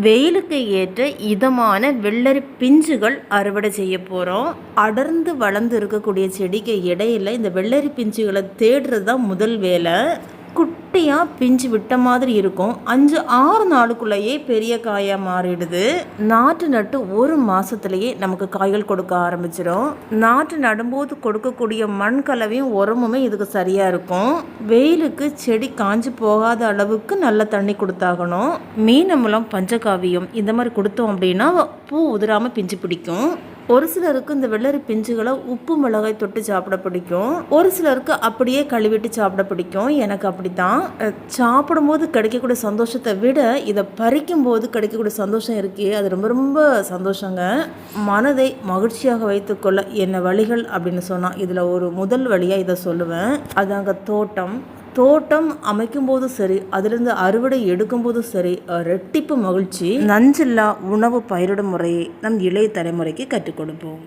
வெயிலுக்கு ஏற்ற இதமான வெள்ளரி பிஞ்சுகள் அறுவடை செய்ய போகிறோம். அடர்ந்து வளர்ந்து இருக்கக்கூடிய செடிக்கு இடையில இந்த வெள்ளரி பிஞ்சுகளை தேடுறது தான் முதல் வேலை. குட்டியாக பிஞ்சு விட்ட மாதிரி இருக்கும். 5-6 நாளுக்குள்ளேயே பெரிய காயாக மாறிடுது. நாற்று நட்டு 1 மாதத்துலேயே நமக்கு காய்கள் கொடுக்க ஆரம்பிச்சிடும். நாற்று நடும்போது கொடுக்கக்கூடிய மண் கலவையும் உரமுமே இதுக்கு சரியாக இருக்கும். வெயிலுக்கு செடி காஞ்சி போகாத அளவுக்கு நல்ல தண்ணி கொடுத்தாகணும். மீனமுலம், பஞ்சகாவியம் இந்த மாதிரி கொடுத்தோம் அப்படின்னா பூ உதிராமல் பிஞ்சு பிடிக்கும். ஒரு சிலருக்கு இந்த வெள்ளரி பிஞ்சுகளை உப்பு மிளகாய் தொட்டு சாப்பிட பிடிக்கும். ஒரு சிலருக்கு அப்படியே கழுவிட்டு சாப்பிட பிடிக்கும். எனக்கு அப்படித்தான். சாப்பிடும்போது கிடைக்கக்கூடிய சந்தோஷத்தை விட இதை பறிக்கும் போது கிடைக்கக்கூடிய சந்தோஷம் இருக்கே, அது ரொம்ப ரொம்ப சந்தோஷங்க. மனதை மகிழ்ச்சியாக வைத்துக்கொள்ள என்ன வழிகள் அப்படின்னு சொன்னால் இதில் ஒரு முதல் வழியாக இதை சொல்லுவேன். அதாங்க தோட்டம் அமைக்கும் போதும் சரி, அதிலிருந்து அறுவடை எடுக்கும் போதும் சரி, ரெட்டிப்பு மகிழ்ச்சி. நஞ்சில்லா உணவு பயிரிடும் முறையை நம் இளைய தலைமுறைக்கு கற்றுக் கொடுப்போம்.